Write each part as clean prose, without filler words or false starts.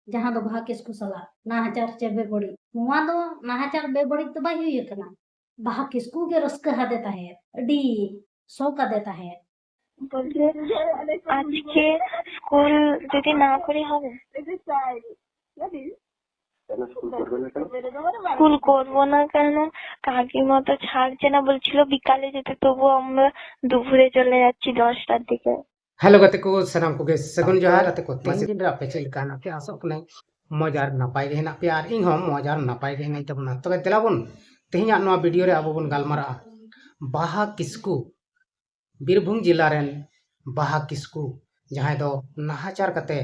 जहाँ दो बाहा किस्कू साला नाहाचार चे बेबड़ी नुआ दो नाहाचार बेबड़ी तो बाई हुई कना बाहा किस्कू के रस्का हा देता है अडी सौ का देता है बोलते आज के स्कूल যদি না করে হবে স্কুল করবো না কেন কাকির মতো ছাড়ছে না বলছিল বিকালে যেতে তবু আমরা দুপুরে চলে যাচ্ছি 10টার দিকে। हेलो गते को सनाम को सगुन जोहार अते को तीन दिन आपे चलकान आपे आसो कने मजार नपाय गे हेना पे आर इन हम मजार नपाय गे हेना तबना तबे तेलाबुन तेहिया नोआ वीडियो रे आबो बन गालमारा बाहा किस्कू बीरभूम जिला रेन बाहा किस्कू जहां दो नाहाचार कते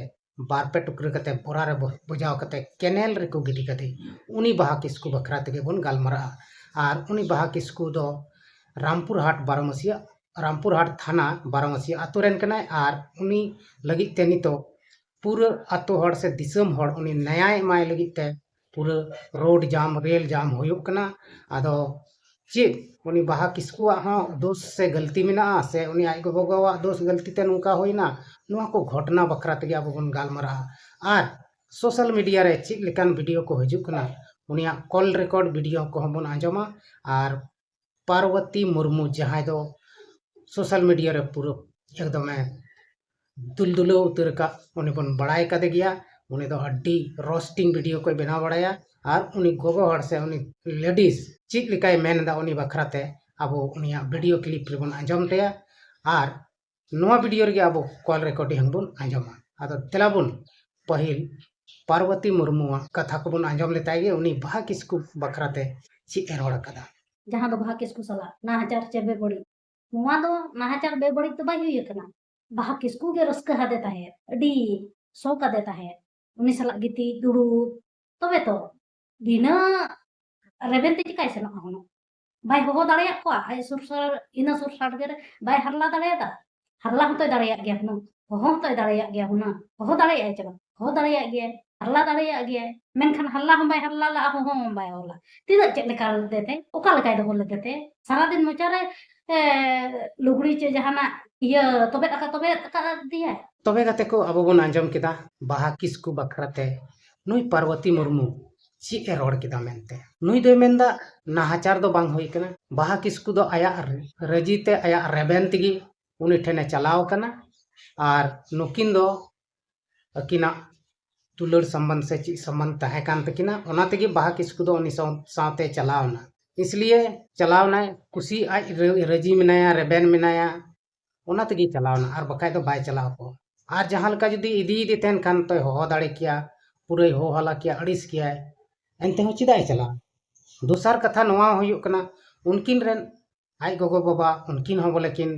बारपे टुकरे कते बोरा रे बुझाव कते केनेल रे को गिडी कते उनी बाहा किस्कू बखरा तेगे बन गालमारा आर उनी बाहा किस्कू दो रामपुर हाट बारोमसिया रामपुर हाट थाना बारोमसिया आतो रेन कनाय आर उनी लगित ते नितो पूरा आतो हड़ से दिसम हड़ उनी न्याय एमाय लगित ते पूरा रोड जाम रेल जाम होयुक कना आदो चे उनी बाहा किस्कुआ हाँ दोष से गलती में ना से उनी आई गो गोवा दोष गलती ते नुका होइना नुआ को घटना बखरा तेगे अब बन गालमारा आर सोशल मीडिया रे चे लेकान वीडियो को हजुक कना उनिया कॉल रिकॉर्ड वीडियो को हम बन आंजमा आर पार्वती मुर्मू जहां दो सोशल मीडिया रे पूरा एकदम दुलदुलो उतर का उन्हें बन बड़ाई कदे गया उन्हें दो अड्डी रोस्टिंग वीडियो को बना बड़ाया और उन्हीं गोगो हड़ से उन्हीं लेडीज चिक लिकाय मेन दा उन्हीं बखराते अब उनिया वीडियो क्लिप रे बन आंजम तेया और नोआ वीडियो रे अब कॉल रिकॉर्डिंग बन आंजमा आदो तेलाबुन पहिल पार्वती मुर्मू कथा को बन आंजम लेताय गे उन्हीं बाहा किस्कू बखराते ची एरोड़ कदा जहाँ दो बाहा किस्कू साला नाहाचार चे बेबड़ी नुआ दो नाहाचार बेबड़ी तो बाई हुई कना बाहा किस्कू के रस्का हा देता है अडी सौ का देता है उनी साला गिती दुड़ू तबे तो बिना रेबेन ते चिकाय सेना होनो बाई हो दाड़िया को आई सुरसर इना सुरसर गे बाई हरला दाड़िया दा हरला हम तो दाड़िया गया हुनो हो तो दाड़िया गया हुना हो दाड़िया चलो हो दाड़िया गया हरला दाड़िया गया मेनखान हल्ला हम बाई हल्ला ला हो बाई होला तीना चेक लेका देते ओका लेकाय दो लेते सारा दिन मोचारे लुगड़ी चे जहाना ये तबे तका दिया तबे गते को अब बन आंजम केदा बाहा किस्कू बखराते नुई पार्वती मुर्मू ची ए रोड केदा मेनते नुई दो मेनदा नाहाचार दो बांग होई कना बाहा किस्कू दो आया रजीते आया रेबेन तिगी उनी ठेने चलाव कना आर नुकिन दो अकिना तुलड़ संबंध से ची संबंध तहे कान तकिना ओना तेगी बाहा किस्कू दो उनी साथे चलावना इसलिए चलावना कुसी आज रजी मिनाया रेबेन मिनाया ओना तेगी चलावना आर बकाय दो बाय चलाव को आर जहां लका जदी इदी तेन कान तो हो दाड़े किया पूरे हो हला किया अड़िस किया एनते हो चिदाय चला दूसर कथा नोआ होयुक कना उनकिन रेन आई गोगो बाबा उनकिन हो बोले किन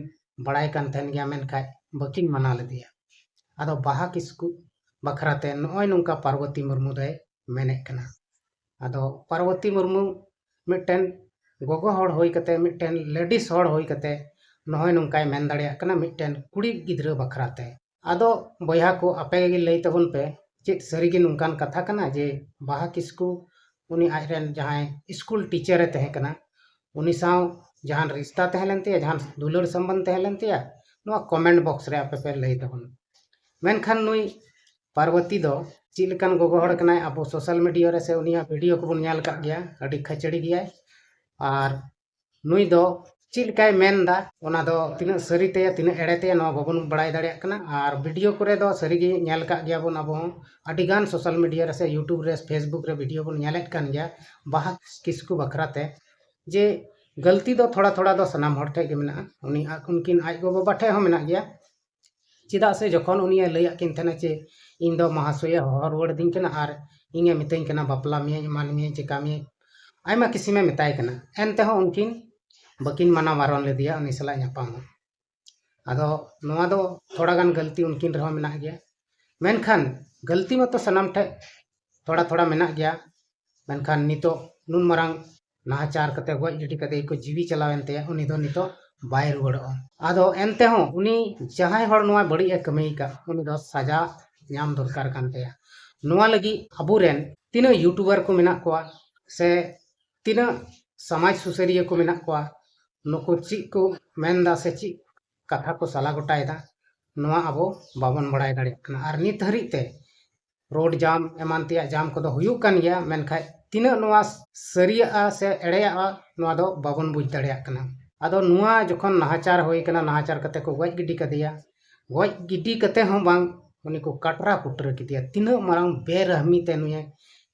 बड़ाई कान थेन गया मेन खाय बकिन मना लेदिया आदो बाहा किस्कू बखराते नोय नुका पार्वती मुर्मू दे मेने कना आदो पार्वती मुर्मू मिटन गोगो हड़ होई कते मिटन लेडीज हड़ होई कते नोय नुकाय मेन दाड़िया कना मिटन कुड़ी गिद्रा बखराते आदो बया को आपे गे लई तबन पे चेक सरीगे नुकान कथा कना जे बाहा किस्कू उनी आजरेन जहां स्कूल टीचर तहे कना उनी साव जहां रिश्ता तहे लेनते जहां दुलड़ संबंध तहे लेनते नुआ कमेंट बॉक्स रे आपे पे लई तबन मेनखान नुई पार्वती दो चिलकान गोगो हड़ कना अब सोशल मीडिया रे से उनिया वीडियो को बन ᱧᱮᱞ का गया अडी खचड़ी गया और नुई दो चिलकाय मेनदा ओना दो तिना सरी ते तिना एड़े ते नो बाबन बड़ाई दाड़िया कना और वीडियो करे दो सरी गे ᱧᱮᱞ का गया बन अब अडी गान सोशल मीडिया रे से यूट्यूब रे फेसबुक रे वीडियो बन ᱧᱮᱞᱮᱫ कान गया बाहा किस्कू बखराते जे गलती दो थोड़ा थोड़ा दो सनाम हड़ ठे गे मेना उनी उनकिन आज गो बाबा ठे हो मेना गया चिदा से जखन उनी लैया किन थेना चे इन दो महाशय हर वड़ दिन कना और इंगे मितई कना बापला मिया मान मिया चिका मिया आयमा किसी में मिताय कना एनते हो उनकिन बकिन मना मारन ले दिया उनी सला ᱧᱟᱯᱟᱢ आदो नोआ दो थोड़ा गान गलती उनकिन रहो मेना गया मेनखान गलती मतो सनाम ठे थोड़ा थोड़ा मेना गया मेनखान नितो नुन मरांग नाहाचार कते गoj गिडी कते को जीवी चलावेनते उनी दो नितो बाय रुगड़ो आदो एनते हो उनी जहां हड़ नोआ बड़ी ए कमी का उनी दो सजा ᱧᱟᱢ दरकार कानते नोआ लगी अबुरेन तीना यूट्यूबर को मेना कोआ से तीना समाज सुसरिया को मेना कोआ नुको ची को मेनदा से ची कथा को सला गोटायदा नोआ अबो बाबन बड़ाय दाड़े कना आर नित हरिते रोड जाम एमान तेया जाम को हुयुक कान गया मेनखाय तीना नोआ सरिया से एड़ेया नोआ दो बाबन बुझ दाड़ेया कना आदो नोआ जखन नाहाचार होई कना नाहाचार कते को गज गिडी कदिया गज गिडी कते हों बांग उनी को काटरा पुटरा किदिया तीना मारांग बेरहमी ते नुए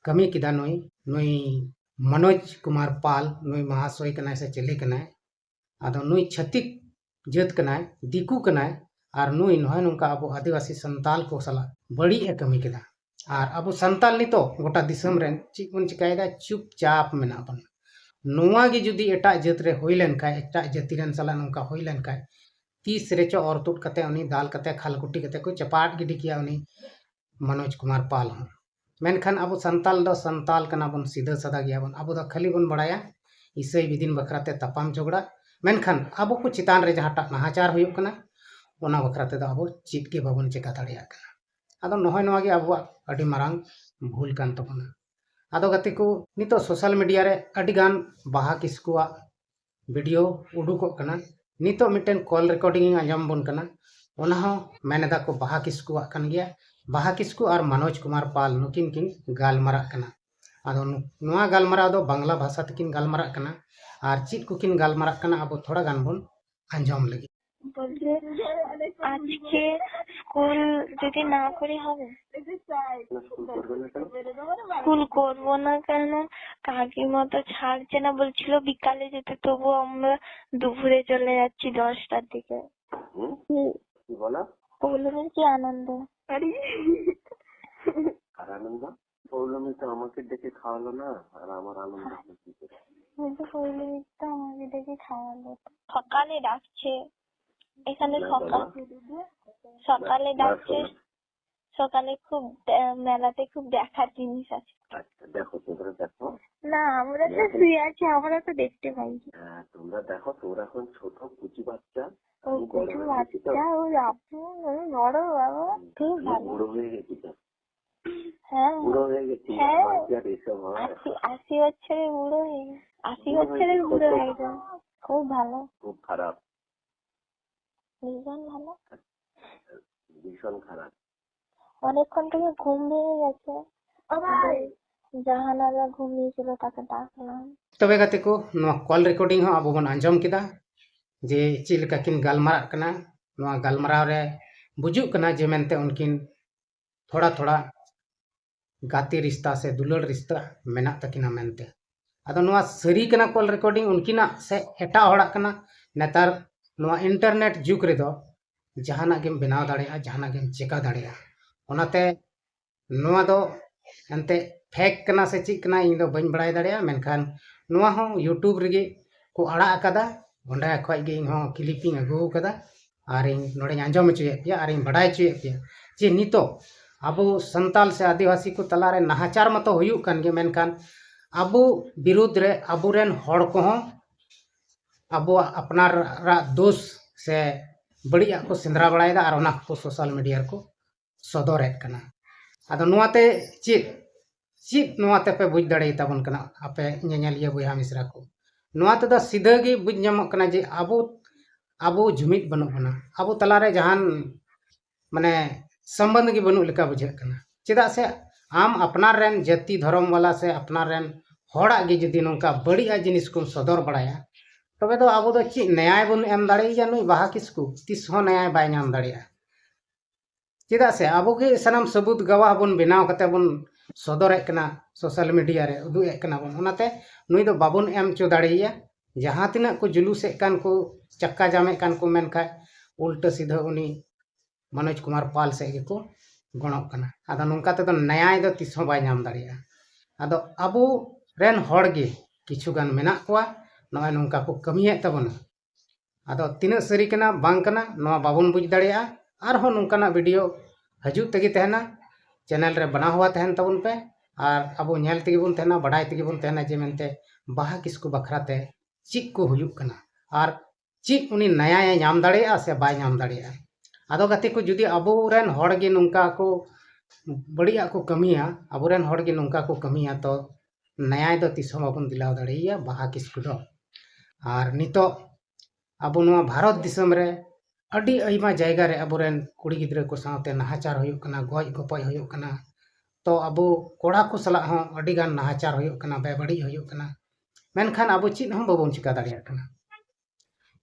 कमी किदा नुई मनोज कुमार पाल नुई महाशय कनाय से चले कनाय आदो नुई छतिक जात कनाय दिकू कनाय और नुई नोय नुका अब आदिवासी संताल को सला बड़ी ए कमी किदा और अब संताल नितो गोटा दिसम रेन चिक बन चिकायदा चुपचाप मेना बन नोआ गी जुदी एटा जात रे होई लेन काय एटा जाति रेन सला नुका होई लेन काय तीस रेचो और तुट कते उनी दाल कते खालकुटी कते को चपाट गिडी किया उनी मनोज कुमार पाल हो मेनखान अब संताल कना बन सीधा सादा गया बन अब खाली बन बड़ाया इसई विदिन बखराते तपाम झगड़ा मेनखान अब को चितान रे जहाटा नाहाचार हुयुक कना ओना बखराते अब चित के बाबन चिका दाड़िया कना आदो नहय नोआ गे अब अडी मारांग भूल कान तबना आदो गति को नितो सोशल मीडिया रे अडी गान बाहा किस्कुआ वीडियो उडुको कना नितो मिटेन कॉल रिकॉर्डिंग आंजम बन कना ओना हो मेनेदा को बाहा किस्कुआ कान गया बाहा किस्कु और मनोज कुमार पाल नुकिन किन गालमारा कना आदो नोआ गालमारा दो बांग्ला भाषा तकिन गालमारा कना और चित को किन गालमारा कना अब थोड़ा गान बन आंजम लगी বলছে আজকে স্কুল যদি না করি হবে স্কুল করবো না কেন কাকিমা তো ছাড়ছে না বলছিল বিকালে যেতে তবু আমরা দুপুরে চলে যাচ্ছি 10টার দিকে কি বলা পৌলমীর কি আনন্দ আর আনন্দ পৌলমী তো আমাকে ডেকে খাওয়ালো না আর আমার আনন্দ কি করে কিন্তু পৌলমী তো আমাকে ডেকে খাওয়ালো সকালে ডাকছে এখানে সকালে ডাকছে সকালে খুব মেলাতে খুব দেখার জিনিস আছে আচ্ছা দেখো তোমরা দেখো না আমরা তো শুয়ে আছি আমরা তো দেখতে পাই হ্যাঁ তোমরা দেখো তোমরা এখন ছোট কুচি বাচ্চা ও কিছু বাচ্চা ও আপু আমি বড় বাবা খুব ভালো বুড়ো হয়ে গেছি তো হ্যাঁ বুড়ো হয়ে গেছি হ্যাঁ। বাচ্চার এসব হয় 80 বছরের বুড়ো হয়ে 80 বছরের বুড়ো একদম খুব ভালো খুব খারাপ ভীষণ ভালো ভীষণ খারাপ অনেকক্ষণ থেকে ঘুম ভেঙে গেছে জাহানারা ঘুমিয়েছিল তাকে ডাকলাম तबे गते को नोआ कॉल रिकॉर्डिंग हो अब बन आंजम किदा जे चिलका किन गालमारा कना नोआ गालमारा रे बुजुक कना जे मेनते उनकिन थोड़ा थोड़ा गाती रिश्ता से दुलड़ रिश्ता मेना तकिना मेनते आदो नोआ सरी कना कॉल रिकॉर्डिंग उनकिना से एटा होड़ा कना नेतार नोआ इंटरनेट जुग रे दो जहाना गेम बनाव दाड़ेया जहाना गेम चेका दाड़ेया ओनाते नोआ दो एंते फेक कना से चिक कना इन दो बन बड़ाय दाड़ेया मेनखान नोआ हो यूट्यूब रे को आड़ा अकादा ओंडा खय गे इन हो क्लिपिंग अगु कदा और इन नोडे आंजम चुए पिया और इन बड़ाय चुए पिया जे नितो अब संताल से आदिवासी को तलारे नाहाचार मतो हुयुक कान गे मेनखान अब विरुद्ध रे अबुरेन हड़ को हो अब अपनार दोष से बड़िया को सिंदरा बड़ायदा और ओना को सोशल मीडिया को सदरेत कना आदो नोआते चित नोआते पे बुझ दाड़े ताबन कना आपे ñeñaliya बुया मिश्रा को नोआते दा सीधा गे बुझ ñamok कना जे अब जुमित बनु बना अब तलारे जहान माने संबंध गे बनु लेका बुझे कना चेदा से आम अपनार रेन जाति धर्म वाला से अपनार रेन हड़ा गे जदि नोंका बड़िया जिनिस को सदर बड़ाया तबे दो अब दो ची न्याय बन एम दाड़ेया नुई बाहा किसकु तिस हो न्याय बाय नाम दाड़ेया चेदा से अब के सनम सबूत गवाह बन बनाव कते बन सदरे कना सोशल मीडिया रे उदुए कना बन ओनाते नुई दो बाबन एम चो दाड़ेया जहां तिना को जुलूसे कान को चक्का जामे कान को मेन खाय उल्टा सीधा उनी मनोज कुमार पाल से के को गणक कना आदो नोंका ते दो न्याय दो तिस हो बाय नाम दाड़ेया आदो अबो रेन हड़ गे किछु गान मेना कोआ नोय नोंका को कमिये तबना आदो तिना सरी कना बांग कना नोआ बाबन बुझ दाड़ेया आर हो नोंकाना वीडियो हजुक तेगी तहना चैनल रे बना हुआ तहन तबन पे और अब नेल तेगी बन तहना बड़ाई तेगी बन तहना जे मेनते बाहा किसकु बखराते चिक को हुयुक कना और चिक उनी न्याय नाम दाड़ेया से बाय नाम दाड़ेया आदो गति को जुदी अबुरेन हड़ गे नोंका को बड़िया को कमिया अबुरेन हड़ गे नोंका को कमिया तो न्याय दो तिसो बाबन दिलाव दाड़ेया बाहा किसकु दो और नितो अब नोआ भारत दिसम रे अडी अइमा जायगा रे अबुरेन कुड़ी गिद्रा को साथे नाहाचार हुयुक कना गज गपय हुयुक कना तो अब कोड़ा को सला हों अड़ी गान नाहाचार होयुग कना बेबड़ी होयुग कना मेनखान अब चीज हम बाबन चिका दाड़िया कना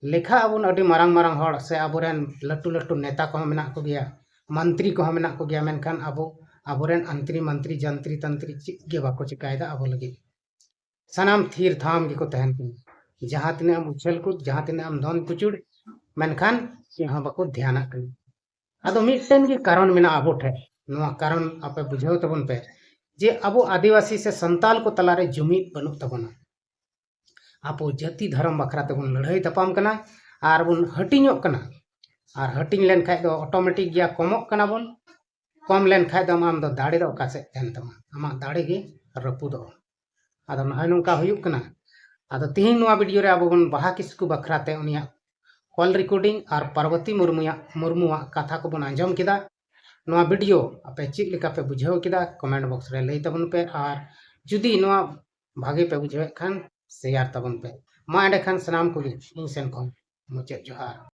लेखा अबुन अड़ी मारंग मारंग हड़ से अबुरेन लटू लटू नेता को मेना को गया मंत्री को मेना को गया मेनखान अब अबुरेन अंतरी मंत्री जंत्री तंत्री चीज के बाको चिकायदा अब लगी सनाम थीर थाम गे को तहन कन जहां तिने हम उछल कूद जहां तिने हम धन पुचुड़ मेनखान यहाँ बाको ध्यान कन अदो मिटन के कारण मेना अब ठे नोआ कारण आपे बुझाव तबन पे जे अब आदिवासी से संताल को तलारे जुमिद बनु तबना आपो जाति धर्म बखरा तबन लड़ाई तपाम कना आर बुन हटिङोग कना आर हटिङ लेन खाय दो ऑटोमेटिक गया कमोग कना बन कम लेन खाय दो आम दो दाड़े दो कासे तहन तमा आमा दाड़े गे रपुदो आदो नहाय नोंका हुयुग कना आदो तिहिं नोआ वीडियो रे अब बन बाहा किस्कू बखराते उनिया कॉल रिकॉर्डिंग और पार्वती मुर्मुआ कथा को बन आंजम किदा नोआ वीडियो आपे चीज लेका पे बुझाव किदा कमेंट बॉक्स रे लई तबन पे और जुदी नोआ भागे पे बुझाव खान शेयर तबन पे मा एंडे खान सनाम को इन सेन को मुचे जोहार।